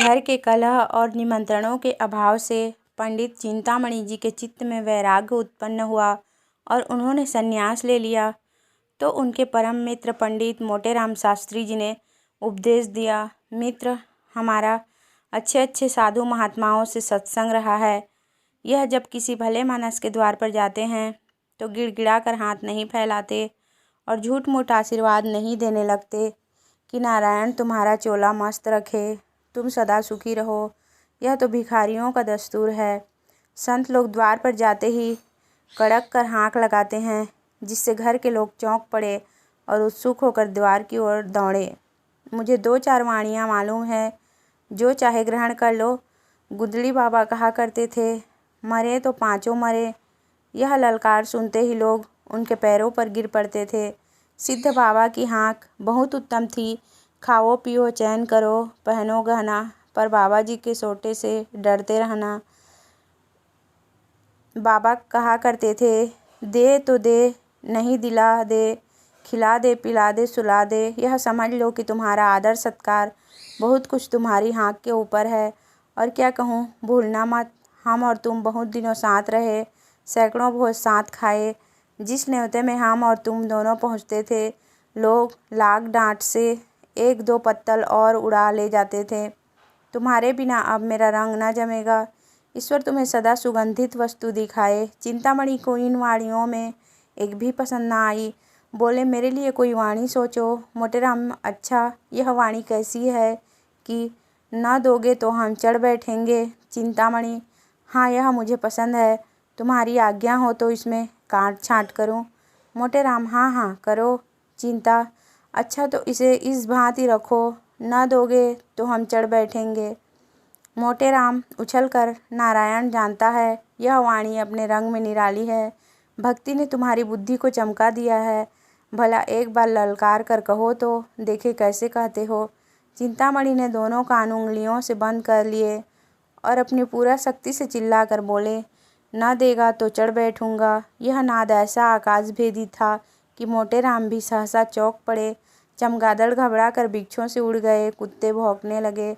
घर के कलह और निमंत्रणों के अभाव से पंडित चिंतामणि जी के चित्त में वैराग्य उत्पन्न हुआ और उन्होंने संन्यास ले लिया। तो उनके परम मित्र पंडित मोटेराम शास्त्री जी ने उपदेश दिया, मित्र, हमारा अच्छे अच्छे साधु महात्माओं से सत्संग रहा है। यह जब किसी भले मानस के द्वार पर जाते हैं तो गिड़गिड़ा कर हाथ नहीं फैलाते और झूठ मूठ आशीर्वाद नहीं देने लगते कि नारायण तुम्हारा चोला मस्त रखे, तुम सदा सुखी रहो। यह तो भिखारियों का दस्तूर है। संत लोग द्वार पर जाते ही कड़क कर हाँक लगाते हैं, जिससे घर के लोग चौंक पड़े और उत्सुक होकर द्वार की ओर दौड़े। मुझे 2-4 वाणियाँ मालूम है, जो चाहे ग्रहण कर लो। गुदड़ी बाबा कहा करते थे, मरे तो पाँचों मरे। यह ललकार सुनते ही लोग उनके पैरों पर गिर पड़ते थे। सिद्ध बाबा की हाँक बहुत उत्तम थी, खाओ पियो चैन करो, पहनो गहना, पर बाबा जी के सोटे से डरते रहना। बाबा कहा करते थे, दे तो दे, नहीं दिला दे, खिला दे पिला दे सुला दे। यह समझ लो कि तुम्हारा आदर सत्कार बहुत कुछ तुम्हारी हाँक के ऊपर है। और क्या कहूँ, भूलना मत, हम और तुम बहुत दिनों साथ रहे, सैकड़ों भोज साथ खाए। जिस न्योते में हम और तुम दोनों पहुँचते थे, लोग लाग डांट से 1-2 पत्तल और उड़ा ले जाते थे। तुम्हारे बिना अब मेरा रंग न जमेगा। ईश्वर तुम्हें सदा सुगंधित वस्तु दिखाए। चिंतामणि को इन वाणियों में एक भी पसंद न आई। बोले, मेरे लिए कोई वाणी सोचो। मोटेराम, अच्छा, यह वाणी कैसी है कि न दोगे तो हम चढ़ बैठेंगे। चिंतामणि, हाँ, यह मुझे पसंद है। तुम्हारी आज्ञा हो तो इसमें काट छाँट करूँ। मोटेराम, हाँ हाँ करो। चिंता, अच्छा तो इसे इस भांति रखो, न दोगे तो हम चढ़ बैठेंगे। मोटेराम उछलकर, नारायण जानता है यह वाणी अपने रंग में निराली है। भक्ति ने तुम्हारी बुद्धि को चमका दिया है। भला एक बार ललकार कर कहो तो देखे कैसे कहते हो। चिंतामणि ने दोनों कान उंगलियों से बंद कर लिए और अपनी पूरा शक्ति से चिल्लाकर बोले, न देगा तो चढ़ बैठूंगा। यह नाद ऐसा आकाशभेदी था कि मोटेराम भी सहसा चौंक पड़े। चमगादड़ घबरा कर वृक्षों से उड़ गए, कुत्ते भौंकने लगे।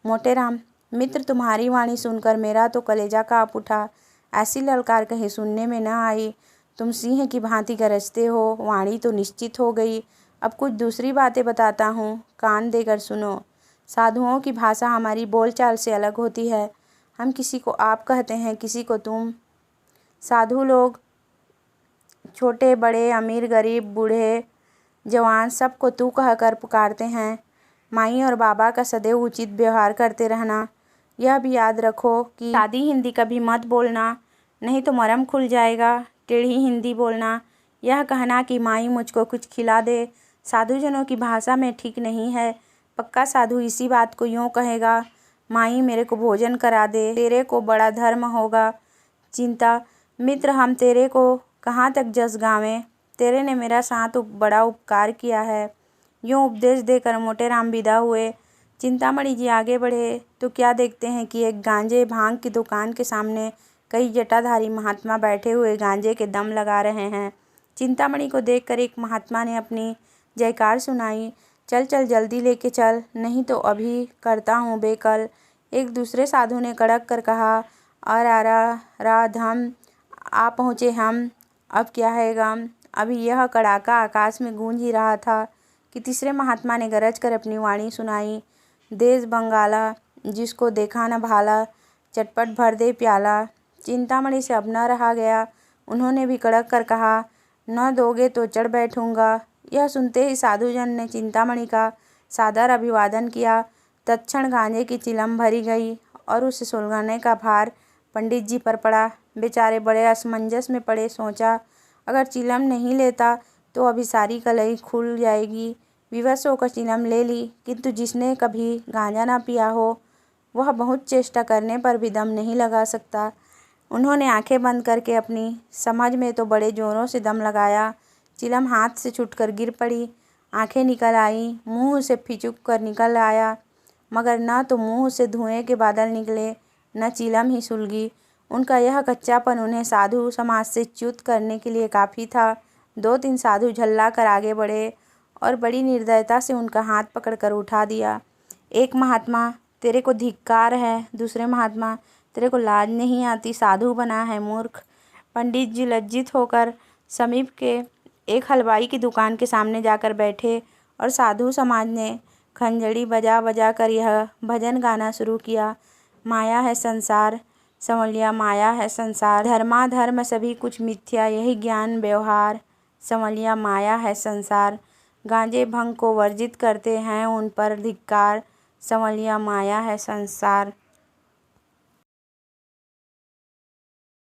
मोटेराम, मित्र, तुम्हारी वाणी सुनकर मेरा तो कलेजा काँप उठा। ऐसी ललकार कहीं सुनने में न आई। तुम सिंह की भांति गरजते हो। वाणी तो निश्चित हो गई। अब कुछ दूसरी बातें बताता हूँ, कान देकर सुनो। साधुओं की भाषा हमारी बोलचाल से अलग होती है। हम किसी को आप कहते हैं, किसी को तुम। साधु लोग छोटे बड़े, अमीर गरीब, बूढ़े जवान, सबको तू कहकर पुकारते हैं। माई और बाबा का सदैव उचित व्यवहार करते रहना। यह भी याद रखो कि सादी हिंदी कभी मत बोलना, नहीं तो मरम खुल जाएगा। टेढ़ी हिंदी बोलना, यह कहना कि माई मुझको कुछ खिला दे, साधुजनों की भाषा में ठीक नहीं है। पक्का साधु इसी बात को यूँ कहेगा, माई मेरे को भोजन करा दे, तेरे को बड़ा धर्म होगा। चिंता, मित्र, हम तेरे को कहाँ तक जस गावें। तेरे ने मेरा साथ बड़ा उपकार किया है। यूँ उपदेश देकर मोटेराम विदा हुए। चिंतामणि जी आगे बढ़े तो क्या देखते हैं कि एक गांजे भांग की दुकान के सामने कई जटाधारी महात्मा बैठे हुए गांजे के दम लगा रहे हैं। चिंतामणि को देखकर एक महात्मा ने अपनी जयकार सुनाई, चल चल जल्दी लेके चल, नहीं तो अभी करता हूँ बेकल। एक दूसरे साधु ने कड़क कर कहा, धम, आ पहुँचे हम, अब क्या है गम। अभी यह कड़ाका आकाश में गूंज ही रहा था कि तीसरे महात्मा ने गरज कर अपनी वाणी सुनाई, देश बंगाला, जिसको देखा न भाला, चटपट भर दे प्याला। चिंतामणि से अब न रहा गया। उन्होंने भी कड़क कर कहा, न दोगे तो चढ़ बैठूंगा। यह सुनते ही साधुजन ने चिंतामणि का सादर अभिवादन किया। तत्क्षण गांजे की चिलम भरी गई और उसे सुलगाने का भार पंडित जी पर पड़ा। बेचारे बड़े असमंजस में पड़े। सोचा, अगर चिलम नहीं लेता तो अभी सारी कलई खुल जाएगी। विवश होकर चिलम ले ली, किंतु जिसने कभी गांजा ना पिया हो वह बहुत चेष्टा करने पर भी दम नहीं लगा सकता। उन्होंने आंखें बंद करके अपनी समझ में तो बड़े जोरों से दम लगाया। चिलम हाथ से छूटकर गिर पड़ी। आंखें निकल आई, मुंह से फिचुक कर निकल आया, मगर न तो मुंह से धुएं के बादल निकले, न चिलम ही सुलगी। उनका यह कच्चापन उन्हें साधु समाज से च्युत करने के लिए काफ़ी था। 2-3 साधु झल्ला कर आगे बढ़े और बड़ी निर्दयता से उनका हाथ पकड़कर उठा दिया। एक महात्मा तेरे को धिक्कार है। दूसरे महात्मा, तेरे को लाज नहीं आती, साधु बना है मूर्ख। पंडित जी लज्जित होकर समीप के एक हलवाई की दुकान के सामने जाकर बैठे और साधु समाज ने खंजड़ी बजा बजा कर यह भजन गाना शुरू किया। माया है संसार, समझ लिया माया है संसार, धर्माधर्म सभी कुछ मिथ्या, यही ज्ञान व्यवहार, समझ लिया माया है संसार। गांजे भंग को वर्जित करते हैं, उन पर धिक्कार, समझ लिया माया है संसार।